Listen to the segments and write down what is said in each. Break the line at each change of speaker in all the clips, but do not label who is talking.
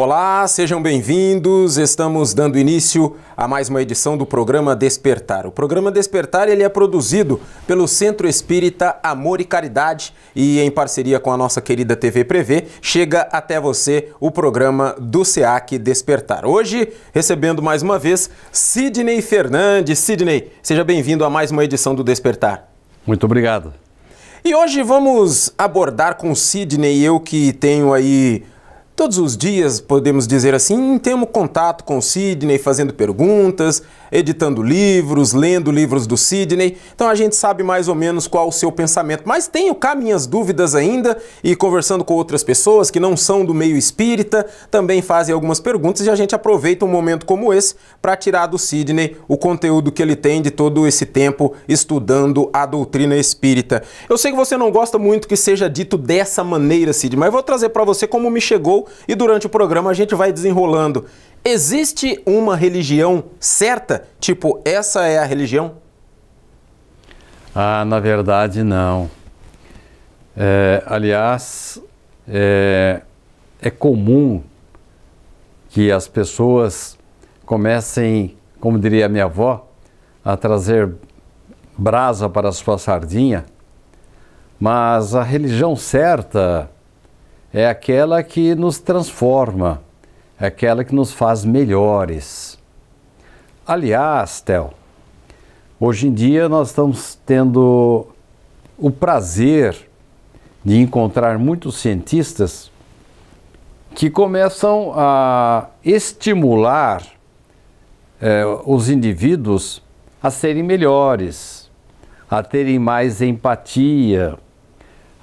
Olá, sejam bem-vindos. Estamos dando início a mais uma edição do programa Despertar. O programa Despertar ele é produzido pelo Centro Espírita Amor e Caridade e em parceria com a nossa querida TV Prevê, chega até você o programa do SEAC Despertar. Hoje, recebendo mais uma vez Sidney Fernandes. Sidney, seja bem-vindo a mais uma edição do Despertar.
Muito obrigado.
E hoje vamos abordar com o Sidney, eu que tenho aí todos os dias, podemos dizer assim, temos contato com o Sidney, fazendo perguntas, editando livros, lendo livros do Sidney. Então a gente sabe mais ou menos qual o seu pensamento. Mas tenho cá minhas dúvidas ainda e conversando com outras pessoas que não são do meio espírita, também fazem algumas perguntas e a gente aproveita um momento como esse para tirar do Sidney o conteúdo que ele tem de todo esse tempo estudando a doutrina espírita. Eu sei que você não gosta muito que seja dito dessa maneira, Sidney, mas eu vou trazer para você como me chegou e durante o programa a gente vai desenrolando. Existe uma religião certa? Tipo, essa é a religião?
Na verdade, não. Aliás, é comum que as pessoas comecem, como diria a minha avó, a trazer brasa para a sua sardinha, mas a religião certa é aquela que nos transforma, é aquela que nos faz melhores. Aliás, Theo, hoje em dia nós estamos tendo o prazer de encontrar muitos cientistas que começam a estimular os indivíduos a serem melhores, a terem mais empatia,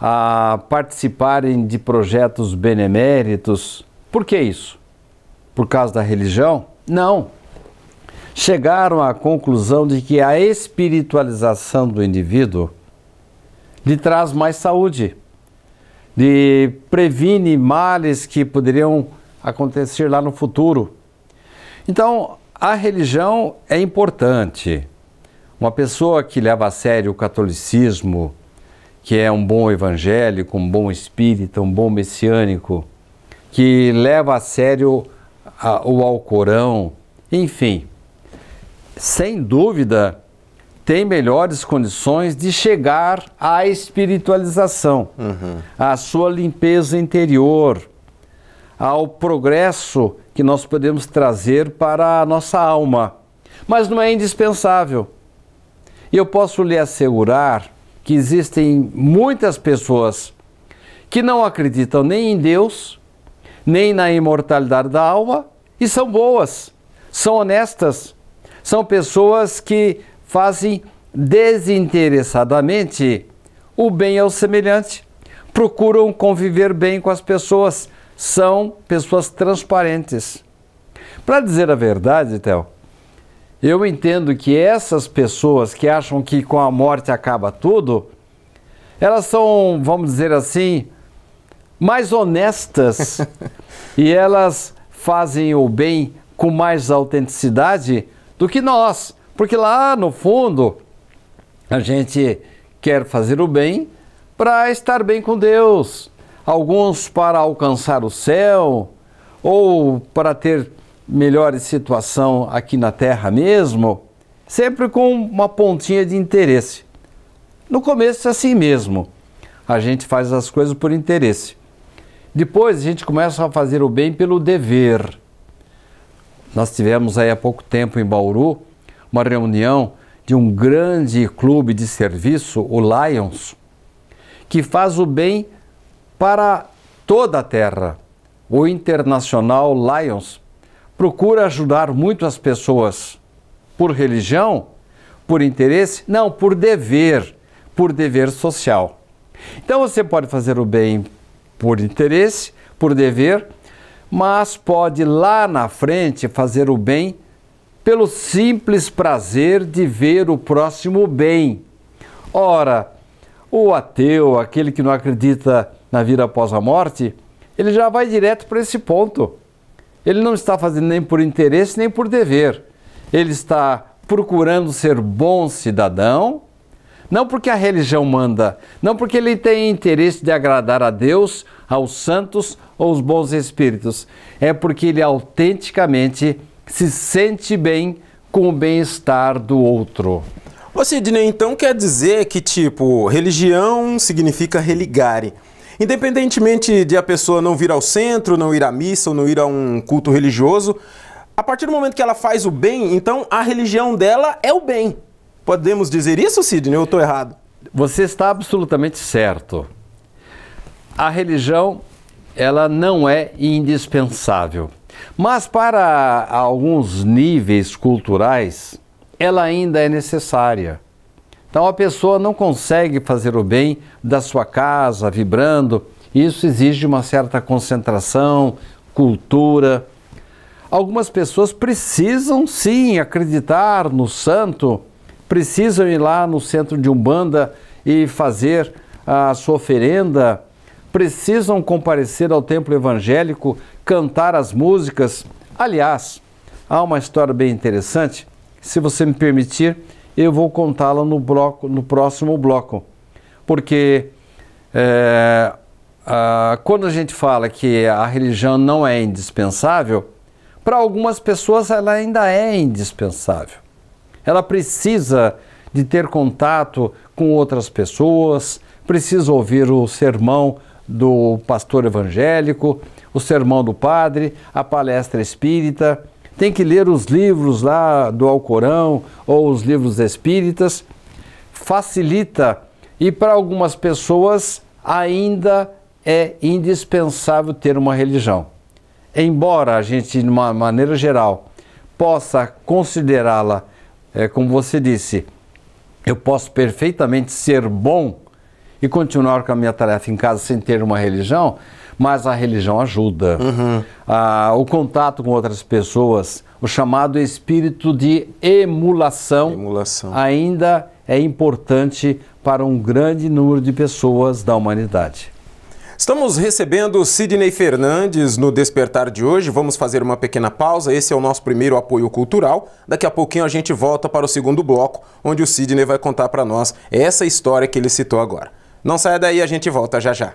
a participarem de projetos beneméritos. Por que isso? Por causa da religião? Não. Chegaram à conclusão de que a espiritualização do indivíduo lhe traz mais saúde, lhe previne males que poderiam acontecer lá no futuro. Então, a religião é importante. Uma pessoa que leva a sério o catolicismo, que é um bom evangélico, um bom espírita, um bom messiânico, que leva a sério o Alcorão, enfim, sem dúvida, tem melhores condições de chegar à espiritualização, à sua limpeza interior, ao progresso que nós podemos trazer para a nossa alma. Mas não é indispensável. E eu posso lhe assegurar que existem muitas pessoas que não acreditam nem em Deus, nem na imortalidade da alma, e são boas, são honestas, são pessoas que fazem desinteressadamente o bem ao semelhante, procuram conviver bem com as pessoas, são pessoas transparentes. Para dizer a verdade, Theo, eu entendo que essas pessoas que acham que com a morte acaba tudo, elas são, vamos dizer assim, mais honestas e elas fazem o bem com mais autenticidade do que nós. Porque lá no fundo a gente quer fazer o bem para estar bem com Deus. Alguns para alcançar o céu ou para ter melhor situação aqui na Terra mesmo, sempre com uma pontinha de interesse. No começo é assim mesmo, a gente faz as coisas por interesse. Depois a gente começa a fazer o bem pelo dever. Nós tivemos aí há pouco tempo em Bauru uma reunião de um grande clube de serviço, o Lions, que faz o bem para toda a Terra. O Internacional Lions procura ajudar muito as pessoas por religião, por interesse, não, por dever social. Então você pode fazer o bem por interesse, por dever, mas pode lá na frente fazer o bem pelo simples prazer de ver o próximo bem. Ora, o ateu, aquele que não acredita na vida após a morte, ele já vai direto para esse ponto. Ele não está fazendo nem por interesse, nem por dever. Ele está procurando ser bom cidadão, não porque a religião manda, não porque ele tem interesse de agradar a Deus, aos santos ou aos bons espíritos. É porque ele autenticamente se sente bem com o bem-estar do outro.
Ô Sidney, então quer dizer que, tipo, religião significa religare. Independentemente de a pessoa não vir ao centro, não ir à missa ou não ir a um culto religioso, a partir do momento que ela faz o bem, então a religião dela é o bem. Podemos dizer isso, Sidney, ou eu estou errado?
Você está absolutamente certo. A religião, ela não é indispensável. Mas para alguns níveis culturais, ela ainda é necessária. Então a pessoa não consegue fazer o bem da sua casa, vibrando. Isso exige uma certa concentração, cultura. Algumas pessoas precisam sim acreditar no santo, precisam ir lá no centro de Umbanda e fazer a sua oferenda, precisam comparecer ao templo evangélico, cantar as músicas. Aliás, há uma história bem interessante, se você me permitir, eu vou contá-la no próximo bloco. Porque quando a gente fala que a religião não é indispensável, para algumas pessoas ela ainda é indispensável. Ela precisa de ter contato com outras pessoas, precisa ouvir o sermão do pastor evangélico, o sermão do padre, a palestra espírita, tem que ler os livros lá do Alcorão ou os livros espíritas, facilita, e para algumas pessoas ainda é indispensável ter uma religião. Embora a gente, de uma maneira geral, possa considerá-la, como você disse, eu posso perfeitamente ser bom e continuar com a minha tarefa em casa sem ter uma religião, mas a religião ajuda. O contato com outras pessoas, o chamado espírito de emulação. Ainda é importante para um grande número de pessoas da humanidade.
Estamos recebendo Sidney Fernandes no Despertar de hoje. Vamos fazer uma pequena pausa. Esse é o nosso primeiro apoio cultural. Daqui a pouquinho a gente volta para o segundo bloco, onde o Sidney vai contar para nós essa história que ele citou agora. Não saia daí, a gente volta já já.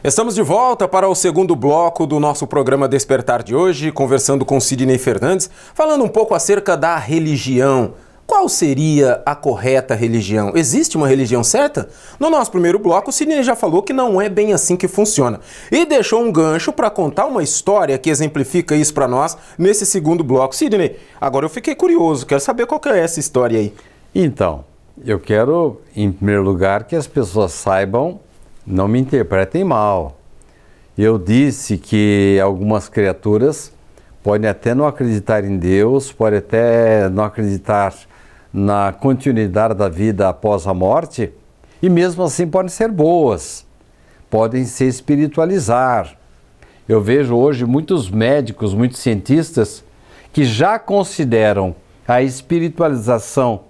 Estamos de volta para o segundo bloco do nosso programa Despertar de hoje, conversando com Sidney Fernandes, falando um pouco acerca da religião. Qual seria a correta religião? Existe uma religião certa? No nosso primeiro bloco, o Sidney já falou que não é bem assim que funciona. E deixou um gancho para contar uma história que exemplifica isso para nós nesse segundo bloco. Sidney, agora eu fiquei curioso, quero saber qual que é essa história aí.
Então, eu quero, em primeiro lugar, que as pessoas saibam, não me interpretem mal. Eu disse que algumas criaturas podem até não acreditar em Deus, podem até não acreditar na continuidade da vida após a morte, e mesmo assim podem ser boas, podem se espiritualizar. Eu vejo hoje muitos médicos, muitos cientistas que já consideram a espiritualização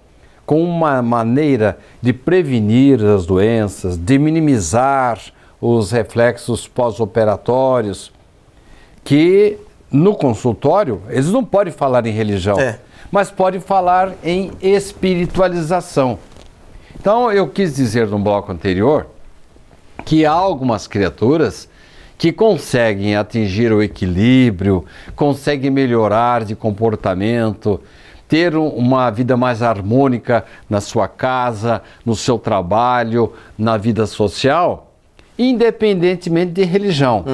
como uma maneira de prevenir as doenças, de minimizar os reflexos pós-operatórios, que no consultório eles não podem falar em religião, mas podem falar em espiritualização. Então eu quis dizer no bloco anterior que há algumas criaturas que conseguem atingir o equilíbrio, conseguem melhorar de comportamento, ter uma vida mais harmônica na sua casa, no seu trabalho, na vida social, independentemente de religião.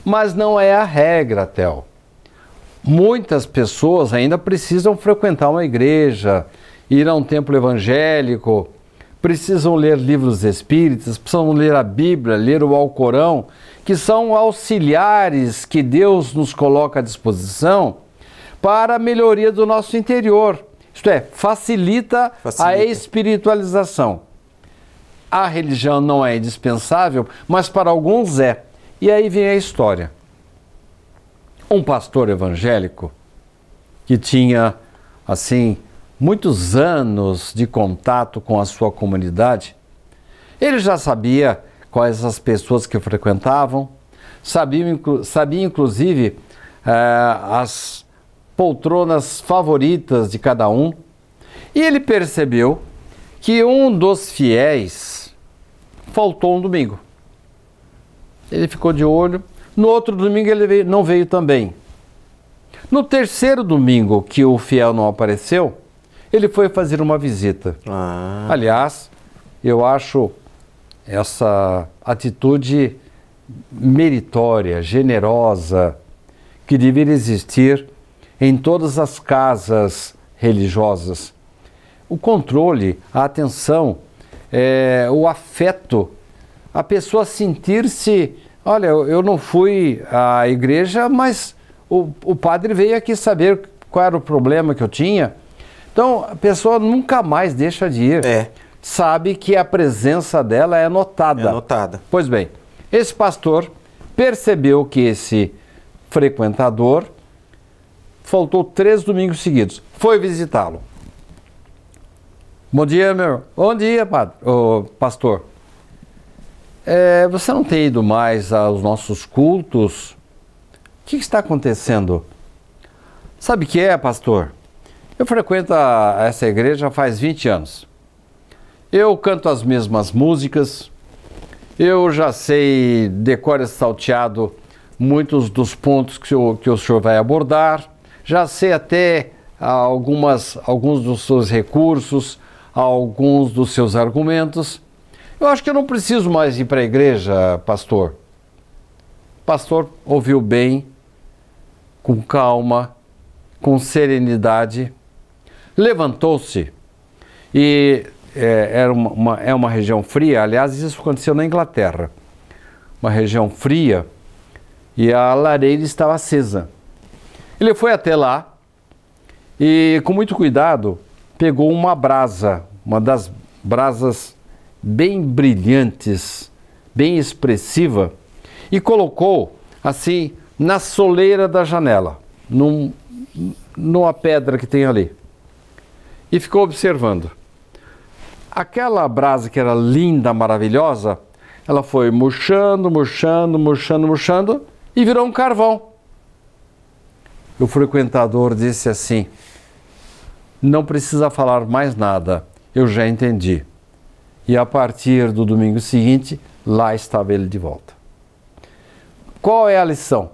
Mas não é a regra, Theo. Muitas pessoas ainda precisam frequentar uma igreja, ir a um templo evangélico, precisam ler livros espíritas, precisam ler a Bíblia, ler o Alcorão, que são auxiliares que Deus nos coloca à disposição para a melhoria do nosso interior. Isto é, facilita a espiritualização. A religião não é indispensável, mas para alguns é. E aí vem a história. Um pastor evangélico que tinha, assim, muitos anos de contato com a sua comunidade, ele já sabia quais as pessoas que frequentavam, sabia inclusive as poltronas favoritas de cada um, e ele percebeu que um dos fiéis faltou um domingo. Ele ficou de olho. No outro domingo ele não veio também. No terceiro domingo que o fiel não apareceu, ele foi fazer uma visita. Aliás, eu acho essa atitude meritória, generosa, que deveria existir em todas as casas religiosas. O controle, a atenção, o afeto, a pessoa sentir-se... Olha, eu não fui à igreja, mas o padre veio aqui saber qual era o problema que eu tinha. Então, a pessoa nunca mais deixa de ir. Sabe que a presença dela é notada.
É notada.
Pois bem, esse pastor percebeu que esse frequentador faltou 3 domingos seguidos. Foi visitá-lo. Bom dia, meu. Bom dia, padre. Pastor. Você não tem ido mais aos nossos cultos? O que está acontecendo? Sabe o que é, pastor? Eu frequento essa igreja faz 20 anos. Eu canto as mesmas músicas, eu já sei decora salteado muitos dos pontos que o senhor vai abordar, já sei até alguns dos seus recursos, alguns dos seus argumentos. Eu acho que eu não preciso mais ir para a igreja, pastor. O pastor ouviu bem, com calma, com serenidade, levantou-se e é uma região fria. Aliás, isso aconteceu na Inglaterra. Uma região fria e a lareira estava acesa. Ele foi até lá e, com muito cuidado, pegou uma brasa, uma das brasas bem brilhantes, bem expressiva, e colocou assim na soleira da janela, numa pedra que tem ali, e ficou observando. Aquela brasa que era linda, maravilhosa, ela foi murchando, murchando, murchando, murchando e virou um carvão. O frequentador disse assim: não precisa falar mais nada, eu já entendi. E a partir do domingo seguinte, lá estava ele de volta. Qual é a lição?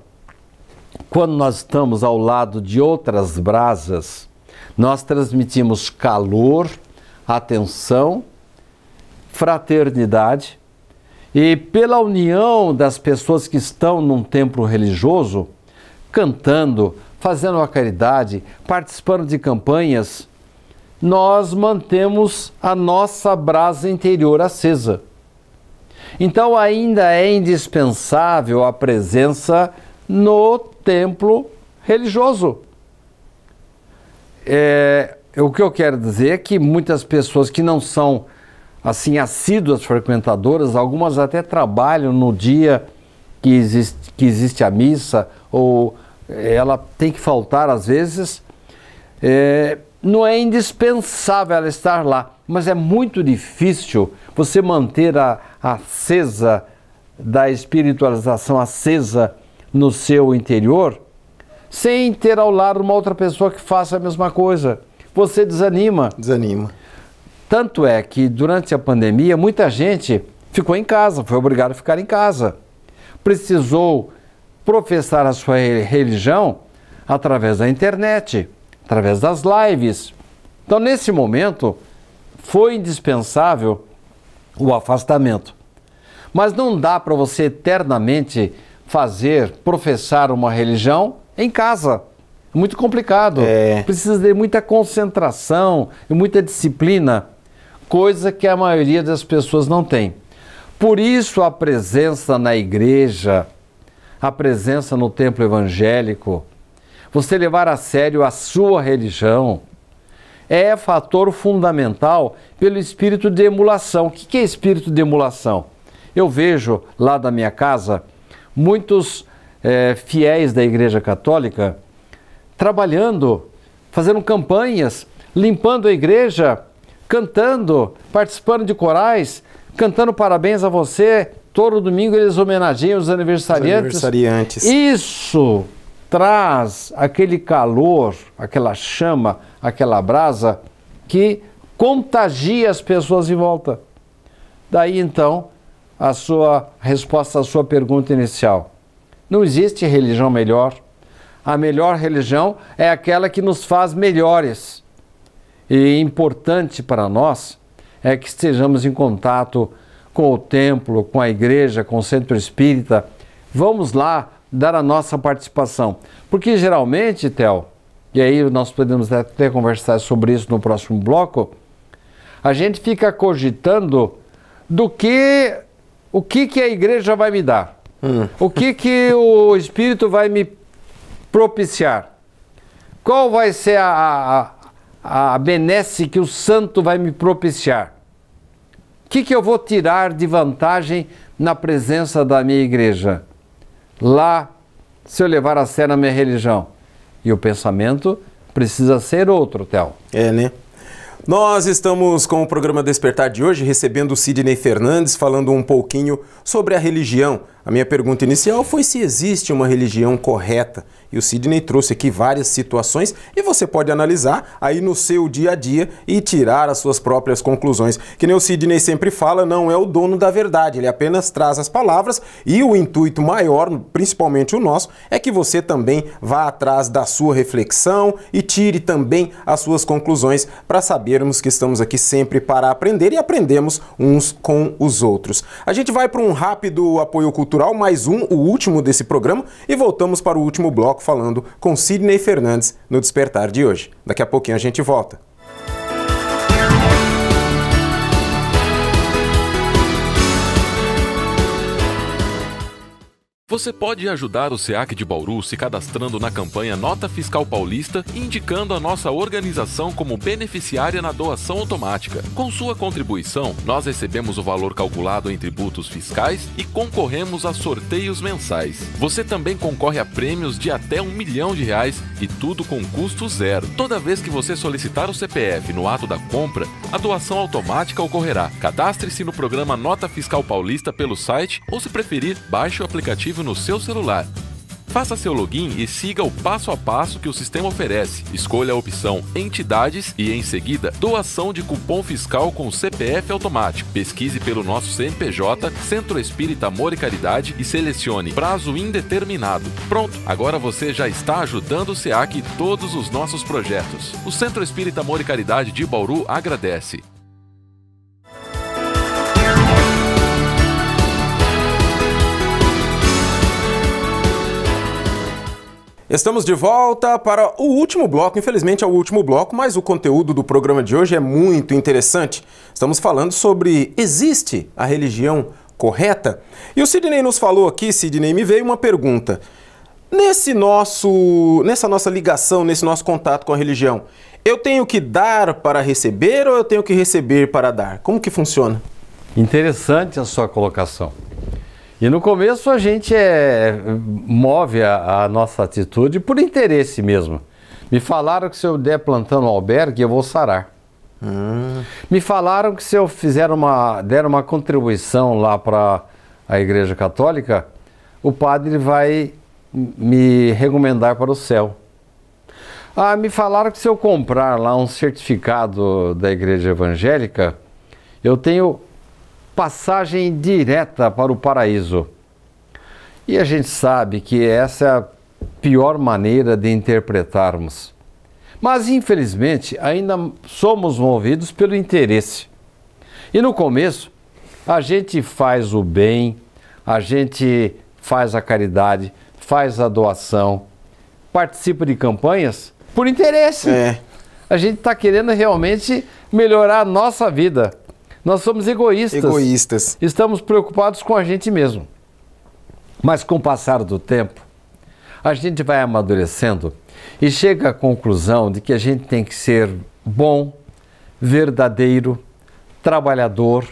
Quando nós estamos ao lado de outras brasas, nós transmitimos calor, atenção, fraternidade, e pela união das pessoas que estão num templo religioso, cantando, fazendo a caridade, participando de campanhas, nós mantemos a nossa brasa interior acesa. Então ainda é indispensável a presença no templo religioso. O que eu quero dizer é que muitas pessoas que não são assim assíduas frequentadoras, algumas até trabalham no dia que existe a missa, ou ela tem que faltar às vezes, não é indispensável ela estar lá, mas é muito difícil você manter a acesa da espiritualização acesa no seu interior, sem ter ao lado uma outra pessoa que faça a mesma coisa. Você desanima.
Desanima.
Tanto é que durante a pandemia muita gente ficou em casa, foi obrigado a ficar em casa. Precisou professar a sua religião através da internet, através das lives. Então, nesse momento, foi indispensável o afastamento. Mas não dá para você eternamente professar uma religião em casa. É muito complicado. Precisa de muita concentração e muita disciplina, coisa que a maioria das pessoas não tem. Por isso a presença na igreja, a presença no templo evangélico, você levar a sério a sua religião, é fator fundamental pelo espírito de emulação. O que é espírito de emulação? Eu vejo lá da minha casa muitos fiéis da Igreja Católica trabalhando, fazendo campanhas, limpando a igreja, cantando, participando de corais, cantando parabéns a você. Todo domingo eles homenageiam os aniversariantes. Isso traz aquele calor, aquela chama, aquela brasa que contagia as pessoas em volta. Daí então a sua resposta à sua pergunta inicial. Não existe religião melhor. A melhor religião é aquela que nos faz melhores. E importante para nós é que estejamos em contato com o templo, com a igreja, com o centro espírita. Vamos lá dar a nossa participação. Porque geralmente, Theo, e aí nós podemos até conversar sobre isso no próximo bloco, a gente fica cogitando o que a igreja vai me dar. O que o Espírito vai me propiciar? Qual vai ser a benesse que o santo vai me propiciar? O que eu vou tirar de vantagem na presença da minha igreja? Lá, se eu levar a sério a minha religião. E o pensamento precisa ser outro, Theo.
Né? Nós estamos com o programa Despertar de hoje recebendo o Sidney Fernandes falando um pouquinho sobre a religião. A minha pergunta inicial foi se existe uma religião correta. E o Sidney trouxe aqui várias situações e você pode analisar aí no seu dia a dia e tirar as suas próprias conclusões. Que nem o Sidney sempre fala, não é o dono da verdade, ele apenas traz as palavras e o intuito maior, principalmente o nosso, é que você também vá atrás da sua reflexão e tire também as suas conclusões para sabermos que estamos aqui sempre para aprender e aprendemos uns com os outros. A gente vai para um rápido apoio cultural, mais o último desse programa, e voltamos para o último bloco falando com Sidney Fernandes no Despertar de hoje. Daqui a pouquinho a gente volta.
Você pode ajudar o SEAC de Bauru se cadastrando na campanha Nota Fiscal Paulista e indicando a nossa organização como beneficiária na doação automática. Com sua contribuição, nós recebemos o valor calculado em tributos fiscais e concorremos a sorteios mensais. Você também concorre a prêmios de até R$1 milhão e tudo com custo zero. Toda vez que você solicitar o CPF no ato da compra, a doação automática ocorrerá. Cadastre-se no programa Nota Fiscal Paulista pelo site ou, se preferir, baixe o aplicativo no seu celular. Faça seu login e siga o passo a passo que o sistema oferece. Escolha a opção Entidades e, em seguida, Doação de cupom fiscal com CPF automático. Pesquise pelo nosso CNPJ, Centro Espírita Amor e Caridade, e selecione Prazo Indeterminado. Pronto, agora você já está ajudando o SEAC e todos os nossos projetos. O Centro Espírita Amor e Caridade de Bauru agradece.
Estamos de volta para o último bloco, infelizmente é o último bloco, mas o conteúdo do programa de hoje é muito interessante. Estamos falando sobre existe a religião correta? E o Sidney nos falou aqui, Sidney, me veio uma pergunta. Nessa nossa ligação, nesse nosso contato com a religião, eu tenho que dar para receber ou eu tenho que receber para dar? Como que funciona?
Interessante a sua colocação. E no começo a gente move a nossa atitude por interesse mesmo. Me falaram que se eu der plantão no albergue, eu vou sarar. Me falaram que se eu der uma contribuição lá para a Igreja Católica, o padre vai me recomendar para o céu. Me falaram que se eu comprar lá um certificado da Igreja Evangélica, eu tenho passagem direta para o paraíso. E a gente sabe que essa é a pior maneira de interpretarmos. Mas, infelizmente, ainda somos movidos pelo interesse. E no começo, A gente faz o bem, a gente faz a caridade, faz a doação, participa de campanhas por interesse. A gente está querendo realmente melhorar a nossa vida. Nós somos egoístas. Estamos preocupados com a gente mesmo. Mas com o passar do tempo, a gente vai amadurecendo e chega à conclusão de que a gente tem que ser bom, verdadeiro, trabalhador,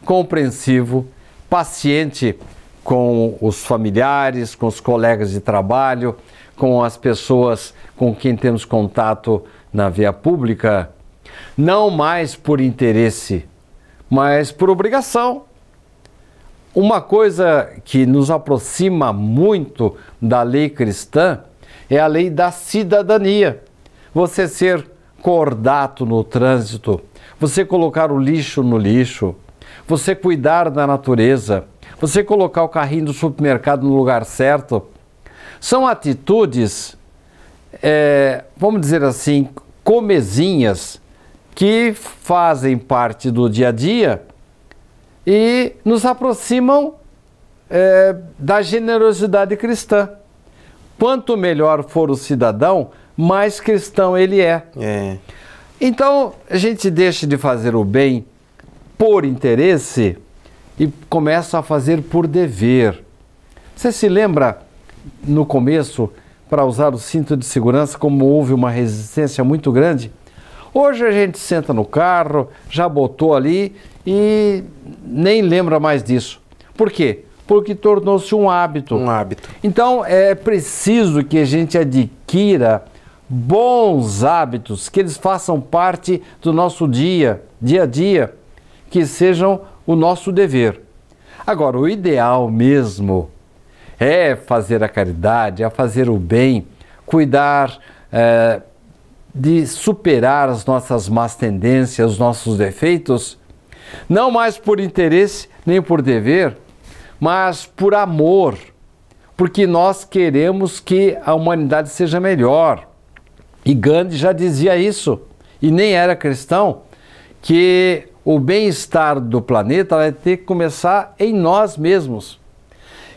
compreensivo, paciente com os familiares, com os colegas de trabalho, com as pessoas com quem temos contato na via pública, não mais por interesse, mas por obrigação. Uma coisa que nos aproxima muito da lei cristã é a lei da cidadania. Você ser cordato no trânsito, você colocar o lixo no lixo, você cuidar da natureza, você colocar o carrinho do supermercado no lugar certo. São atitudes, vamos dizer assim, comezinhas, que fazem parte do dia a dia e nos aproximam da generosidade cristã. Quanto melhor for o cidadão, mais cristão ele é. Então, a gente deixa de fazer o bem por interesse e começa a fazer por dever. Você se lembra, no começo, para usar o cinto de segurança, como houve uma resistência muito grande? Hoje a gente senta no carro, já botou ali e nem lembra mais disso. Por quê? Porque tornou-se um hábito. Então é preciso que a gente adquira bons hábitos, que eles façam parte do nosso dia a dia, que sejam o nosso dever. Agora, o ideal mesmo é fazer a caridade, é fazer o bem, cuidar de superar as nossas más tendências, os nossos defeitos, não mais por interesse nem por dever, mas por amor, porque nós queremos que a humanidade seja melhor. E Gandhi já dizia isso, e nem era cristão, que o bem-estar do planeta vai ter que começar em nós mesmos.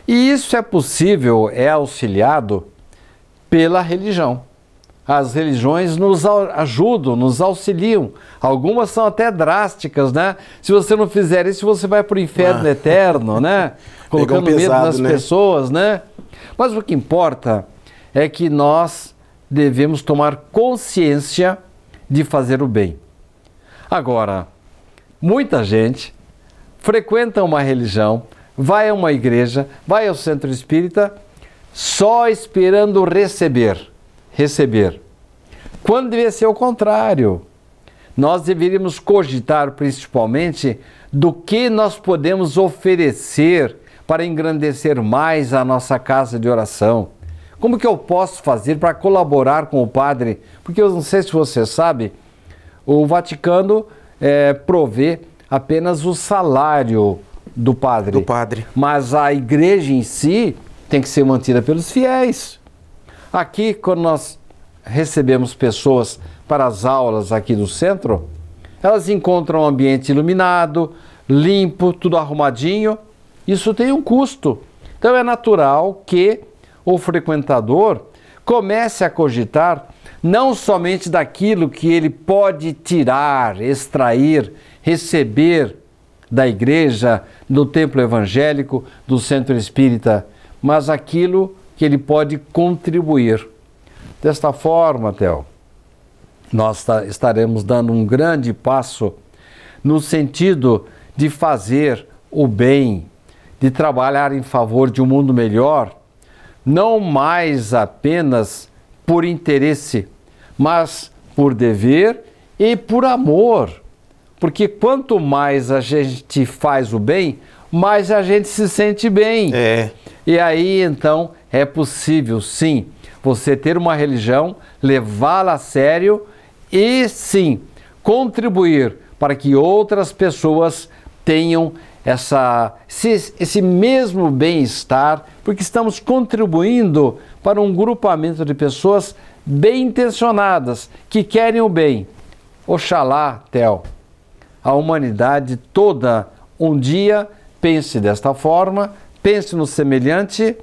E isso é possível, é auxiliado pela religião. As religiões nos ajudam, nos auxiliam. Algumas são até drásticas, né? Se você não fizer isso, você vai para o inferno eterno, né? Colocando medo nas pessoas, né? Mas o que importa é que nós devemos tomar consciência de fazer o bem. Agora, muita gente frequenta uma religião, vai a uma igreja, vai ao centro espírita, só esperando receber. Quando devia ser o contrário. Nós deveríamos cogitar principalmente do que nós podemos oferecer para engrandecer mais a nossa casa de oração. Como que eu posso fazer para colaborar com o padre? Porque eu não sei se você sabe, o Vaticano provê apenas o salário do padre. Mas a igreja em si tem que ser mantida pelos fiéis. Aqui, quando nós recebemos pessoas para as aulas aqui do centro, elas encontram um ambiente iluminado, limpo, tudo arrumadinho. Isso tem um custo. Então é natural que o frequentador comece a cogitar não somente daquilo que ele pode tirar, extrair, receber da igreja, do templo evangélico, do centro espírita, mas aquilo que ele pode contribuir. Desta forma, Theo, nós estaremos dando um grande passo no sentido de fazer o bem, de trabalhar em favor de um mundo melhor, não mais apenas por interesse, mas por dever e por amor. Porque quanto mais a gente faz o bem, mais a gente se sente bem. E aí, então, é possível, sim, você ter uma religião, levá-la a sério e, sim, contribuir para que outras pessoas tenham esse mesmo bem-estar, porque estamos contribuindo para um grupamento de pessoas bem intencionadas, que querem o bem. Oxalá, Theo, a humanidade toda um dia pense desta forma, pense no semelhante,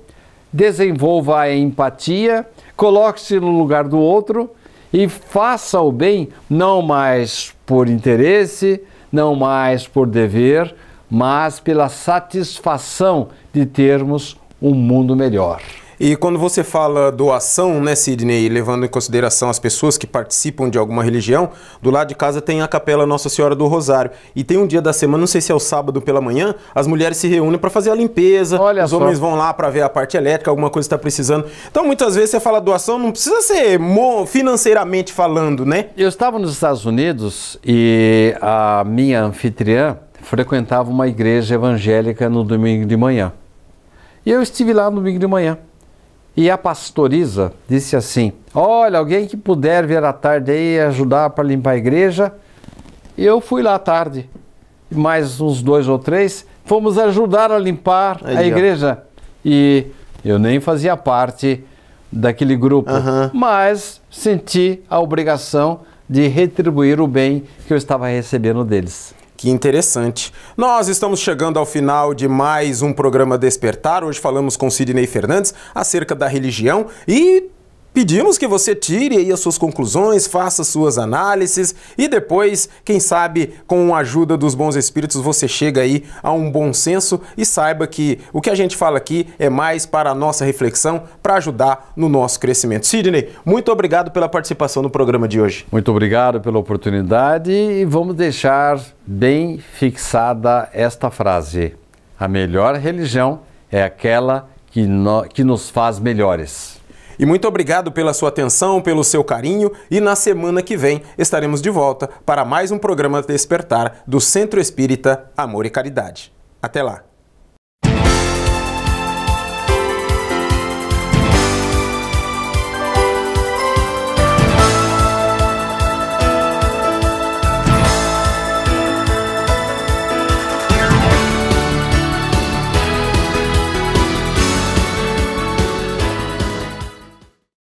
desenvolva a empatia, coloque-se no lugar do outro e faça o bem não mais por interesse, não mais por dever, mas pela satisfação de termos um mundo melhor.
E quando você fala doação, né, Sidney, levando em consideração as pessoas que participam de alguma religião, do lado de casa tem a Capela Nossa Senhora do Rosário. E tem um dia da semana, não sei se é o sábado pela manhã, as mulheres se reúnem para fazer a limpeza, os homens vão lá para ver a parte elétrica, alguma coisa está precisando. Então, muitas vezes você fala doação, não precisa ser financeiramente falando, né?
Eu estava nos Estados Unidos e a minha anfitriã frequentava uma igreja evangélica no domingo de manhã. E eu estive lá no domingo de manhã. E a pastorisa disse assim, olha, alguém que puder vir à tarde aí e ajudar para limpar a igreja. E eu fui lá à tarde, mais uns 2 ou 3, fomos ajudar a limpar a igreja. E eu nem fazia parte daquele grupo, mas senti a obrigação de retribuir o bem que eu estava recebendo deles.
Que interessante. Nós estamos chegando ao final de mais um programa Despertar. Hoje falamos com Sidney Fernandes acerca da religião e pedimos que você tire aí as suas conclusões, faça suas análises e depois, quem sabe, com a ajuda dos bons espíritos, você chega aí a um bom senso e saiba que o que a gente fala aqui é mais para a nossa reflexão, para ajudar no nosso crescimento. Sidney, muito obrigado pela participação no programa de hoje.
Muito obrigado pela oportunidade e vamos deixar bem fixada esta frase. A melhor religião é aquela que nos faz melhores.
E muito obrigado pela sua atenção, pelo seu carinho e na semana que vem estaremos de volta para mais um programa Despertar do Centro Espírita Amor e Caridade. Até lá!